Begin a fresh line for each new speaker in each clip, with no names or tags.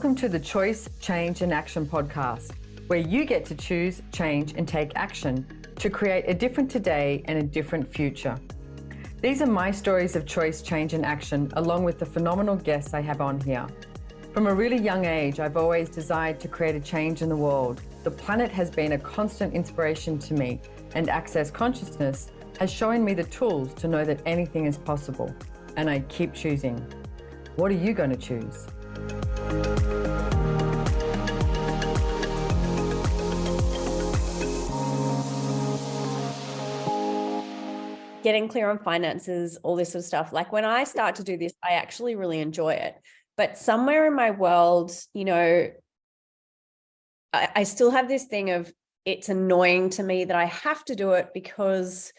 Welcome to the Choice, Change and Action podcast, where you get to choose, change and take action to create a different today and a different future. These are my stories of choice, change and action, along with the phenomenal guests I have on here. From a really young age, I've always desired to create a change in the world. The planet has been a constant inspiration to me, and Access Consciousness has shown me the tools to know that anything is possible. And I keep choosing. What are you going to choose?
Getting clear on finances, all this sort of stuff. Like when I start to do this, I actually really enjoy it. But somewhere in my world, I still have this thing of it's annoying to me that I have to do it because,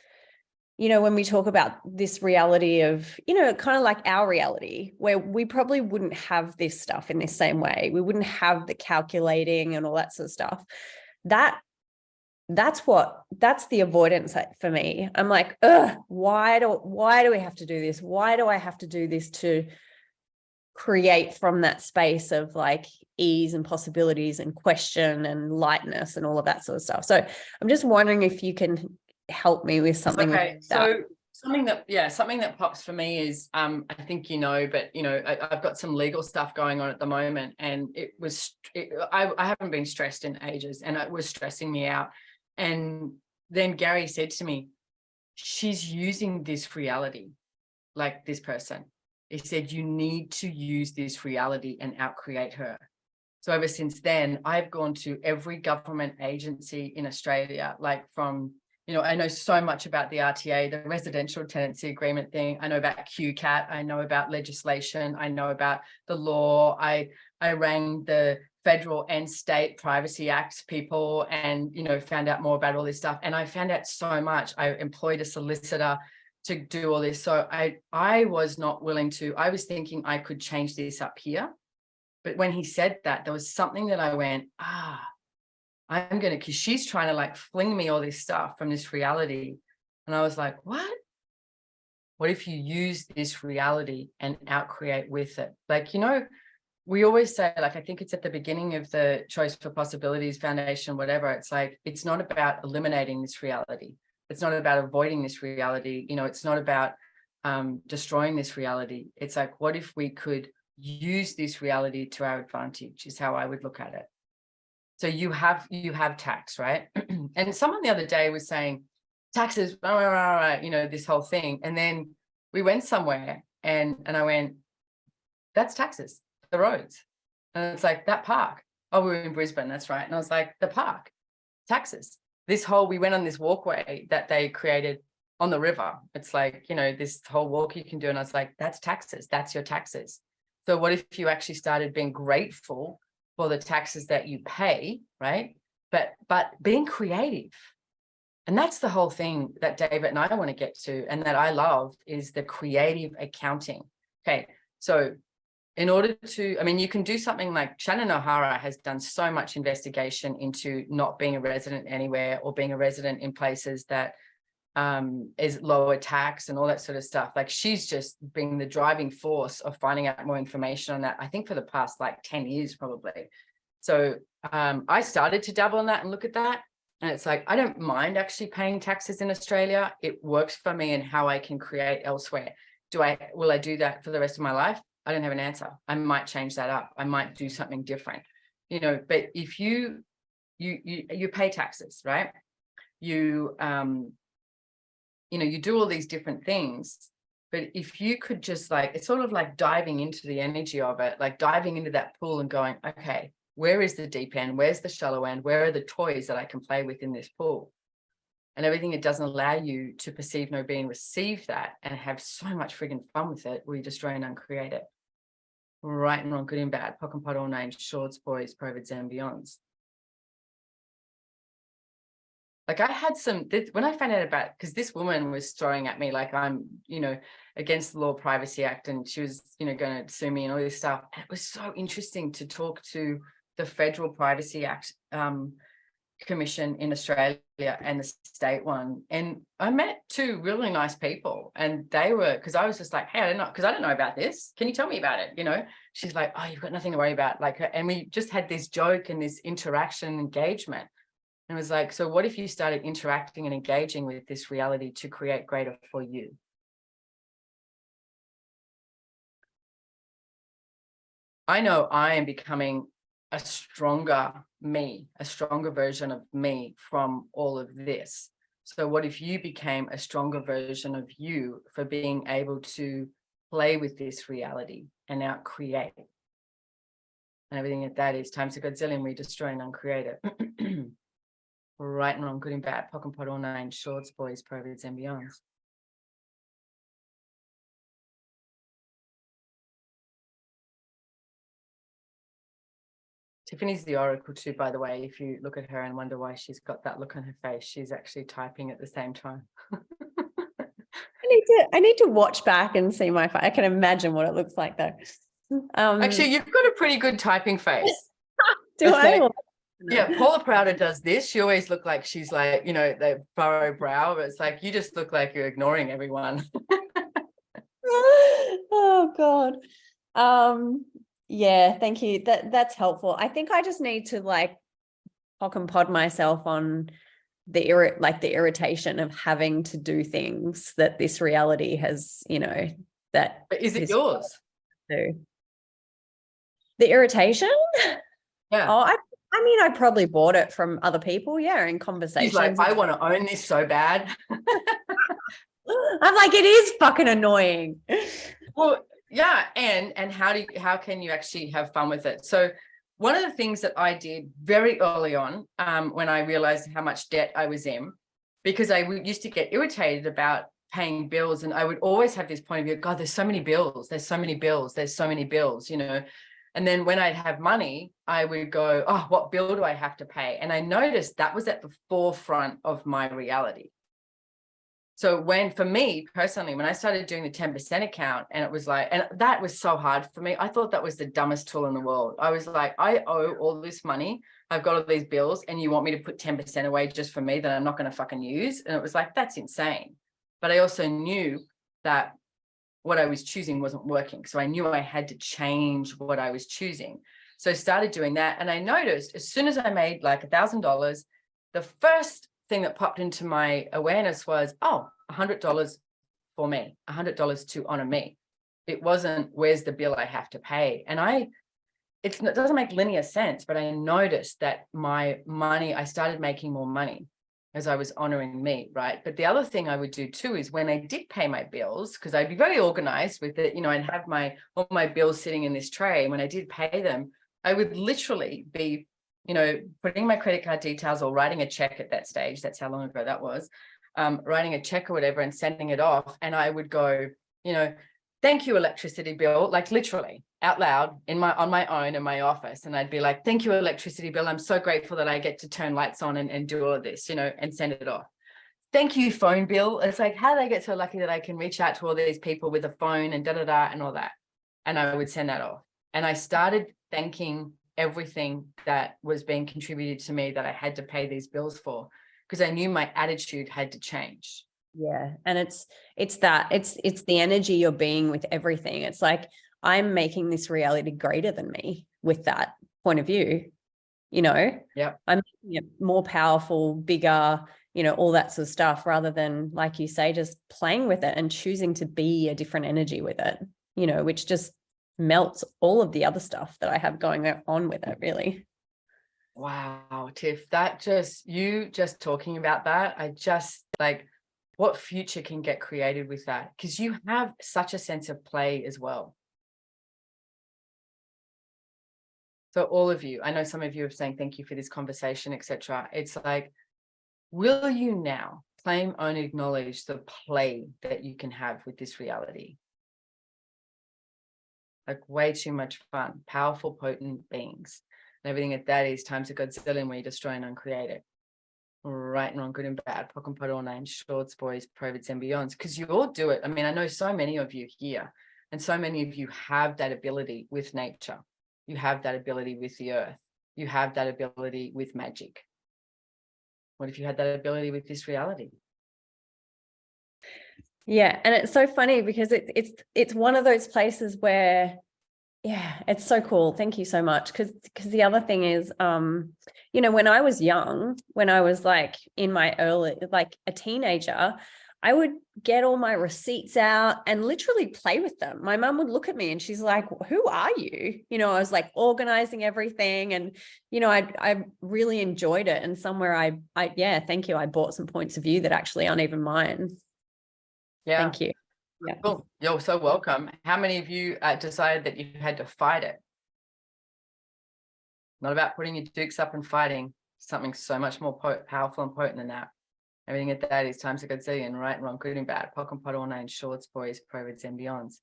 when we talk about this reality of, kind of like our reality, where we probably wouldn't have this stuff in the same way. We wouldn't have the calculating and all that sort of stuff. That's the avoidance for me. I'm like, why do we have to do this? Why do I have to do this to create from that space of like ease and possibilities and question and lightness and all of that sort of stuff? So I'm just wondering if you can help me with something.
Okay, so something that pops for me is I think but I've got some legal stuff going on at the moment, and I haven't been stressed in ages, and it was stressing me out. And then Gary said to me, she's using this reality, like this person. He said, you need to use this reality and outcreate her. So ever since then, I've gone to every government agency in Australia, like from, I know so much about the RTA, the residential tenancy agreement thing. I know about QCAT. I know about legislation. I know about the law. I rang the federal and state Privacy Act people and, found out more about all this stuff. And I found out so much. I employed a solicitor to do all this. So I was not willing to, I was thinking I could change this up here. But when he said that, there was something that I went, I'm going to, because she's trying to like fling me all this stuff from this reality. And I was like, what? What if you use this reality and outcreate with it? Like, we always say, like, I think it's at the beginning of the Choice for Possibilities Foundation, whatever. It's like, it's not about eliminating this reality. It's not about avoiding this reality. It's not about destroying this reality. It's like, what if we could use this reality to our advantage is how I would look at it. So you have tax, right? And someone the other day was saying taxes, this whole thing. And then we went somewhere and I went, that's taxes, the roads. And it's like, that park. Oh, we were in Brisbane, that's right. And I was like, the park, taxes. We went on this walkway that they created on the river. It's like, this whole walk you can do. And I was like, that's taxes, that's your taxes. So what if you actually started being grateful for the taxes that you pay, right? But being creative. And that's the whole thing that David and I want to get to, and that I love, is the creative accounting. Okay, so in order to, you can do something like Shannon O'Hara has done so much investigation into not being a resident anywhere or being a resident in places that is lower tax and all that sort of stuff. Like, she's just been the driving force of finding out more information on that, I think for the past like 10 years probably. So I started to dabble in that and look at that. And it's like, I don't mind actually paying taxes in Australia. It works for me and how I can create elsewhere. Will I do that for the rest of my life? I don't have an answer. I might change that up. I might do something different, but if you pay taxes, right? You do all these different things, but if you could just it's sort of like diving into the energy of it, like diving into that pool and going, okay, where is the deep end? Where's the shallow end? Where are the toys that I can play with in this pool? And everything that doesn't allow you to perceive, know, be, and receive that and have so much friggin' fun with it, we destroy and uncreate it. Right and wrong, good and bad, pock and pot, all names, shorts, boys, provids, and beyonds. Like, I had when I found out about, because this woman was throwing at me like I'm, against the Law Privacy Act, and she was, going to sue me and all this stuff. And it was so interesting to talk to the Federal Privacy Act commission in Australia and the state one, and I met two really nice people, and they were, because I was just like, hey, I don't know about this, can you tell me about it, she's like, oh, you've got nothing to worry about, like, and we just had this joke and this interaction engagement, and it was like, so what if you started interacting and engaging with this reality to create greater for you? I know I am becoming a stronger me, a stronger version of me from all of this. So what if you became a stronger version of you for being able to play with this reality and now create? And everything that is times a godzillion, we destroy and uncreate it. Right and wrong, good and bad, pock and pot, all nine, shorts, boys, perverts, and beyonds. Tiffany's the oracle too, by the way. If you look at her and wonder why she's got that look on her face, she's actually typing at the same time.
I need to watch back and see I can imagine what it looks like though.
Actually, you've got a pretty good typing face.
Do I?
Like, yeah, Paula Prouder does this. She always look like she's like, the furrow brow, but it's like you just look like you're ignoring everyone.
Oh God. Yeah, thank you. That's helpful. I think I just need to like pock and pod myself on the irritation of having to do things that this reality has, that.
But is it yours?
The irritation?
Yeah.
Oh, I mean, I probably bought it from other people, yeah, in conversations.
She's like, I want to own this so bad.
I'm like, it is fucking annoying.
Well, yeah, and how can you actually have fun with it? So one of the things that I did very early on, when I realized how much debt I was in, because I used to get irritated about paying bills, and I would always have this point of view, God, there's so many bills, there's so many bills, and then when I'd have money, I would go, oh, what bill do I have to pay? And I noticed that was at the forefront of my reality. So for me personally, when I started doing the 10% account, and it was like, and that was so hard for me. I thought that was the dumbest tool in the world. I was like, I owe all this money. I've got all these bills, and you want me to put 10% away just for me that I'm not going to fucking use? And it was like, that's insane. But I also knew that what I was choosing wasn't working. So I knew I had to change what I was choosing. So I started doing that. And I noticed as soon as I made like $1,000, the first thing that popped into my awareness was, oh, $100 for me, $100 to honor me. It wasn't, where's the bill I have to pay? And it doesn't make linear sense, but I noticed that my money, I started making more money as I was honoring me, right? But the other thing I would do too is when I did pay my bills, because I'd be very organized with it, I'd have all my bills sitting in this tray. And when I did pay them, I would literally be putting my credit card details or writing a check at that stage. That's how long ago that was. Writing a check or whatever and sending it off. And I would go, thank you, electricity bill, like literally out loud on my own in my office. And I'd be like, thank you, electricity bill. I'm so grateful that I get to turn lights on and do all of this, and send it off. Thank you, phone bill. It's like, how did I get so lucky that I can reach out to all these people with a phone and and all that? And I would send that off. And I started thanking everything that was being contributed to me that I had to pay these bills for, because I knew my attitude had to change.
Yeah. And it's the energy you're being with everything. It's like, I'm making this reality greater than me with that point of view,
Yeah.
I'm making it more powerful, bigger, all that sort of stuff, rather than, like you say, just playing with it and choosing to be a different energy with it, which just melts all of the other stuff that I have going on with it, really.
Wow, Tiff, you just talking about that, I just like, what future can get created with that? Because you have such a sense of play as well. So all of you, I know some of you are saying thank you for this conversation, etc. It's like, will you now claim, own, acknowledge the play that you can have with this reality? Like, way too much fun, powerful, potent beings. And everything that is times a godzillion, where you destroy and uncreate it. Right and wrong, good and bad, pock and pot, all names, shorts, boys, perverts, and beyonds. Because you all do it. I mean, I know so many of you here, and so many of you have that ability with nature. You have that ability with the earth. You have that ability with magic. What if you had that ability with this reality?
Yeah. And it's so funny because it's one of those places where, yeah, it's so cool. Thank you so much. Because the other thing is, when I was young, when I was like in my early, like a teenager, I would get all my receipts out and literally play with them. My mum would look at me and she's like, who are you? I was like organizing everything, and, I really enjoyed it. And somewhere thank you. I bought some points of view that actually aren't even mine.
Yeah.
Thank you. Yeah.
Cool. You're so welcome. How many of you decided that you had to fight it? Not about putting your dukes up and fighting. Something so much more powerful and potent than that. Everything at that is times a gazillion, right and wrong, good and bad, pock and pot, all nine shorts, boys, provids, and beyonds.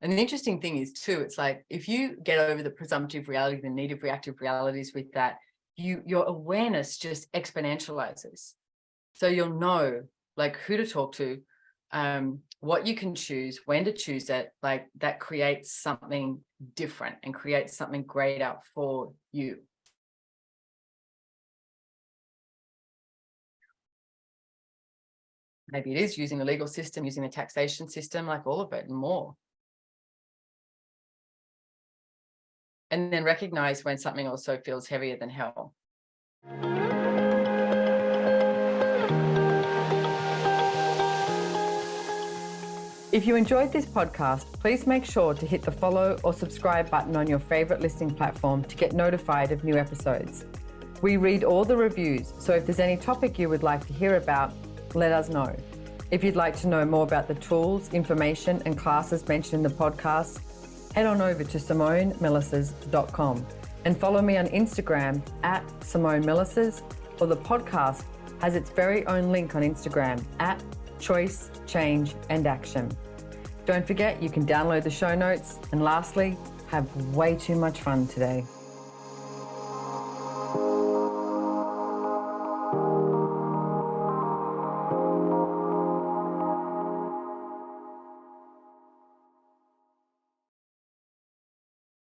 And the interesting thing is too, it's like if you get over the presumptive reality, the negative reactive realities with that, your awareness just exponentializes. So you'll know like who to talk to, what you can choose, when to choose it, like that creates something different and creates something greater for you. Maybe it is using the legal system, using the taxation system, like all of it and more. And then recognize when something also feels heavier than hell.
If you enjoyed this podcast, please make sure to hit the follow or subscribe button on your favorite listening platform to get notified of new episodes. We read all the reviews, so if there's any topic you would like to hear about, let us know. If you'd like to know more about the tools, information, and classes mentioned in the podcast, head on over to SimoneMilasas.com and follow me on Instagram at Simone Milasas, or the podcast has its very own link on Instagram at Choice, Change, and Action. Don't forget, you can download the show notes. And lastly, have way too much fun today.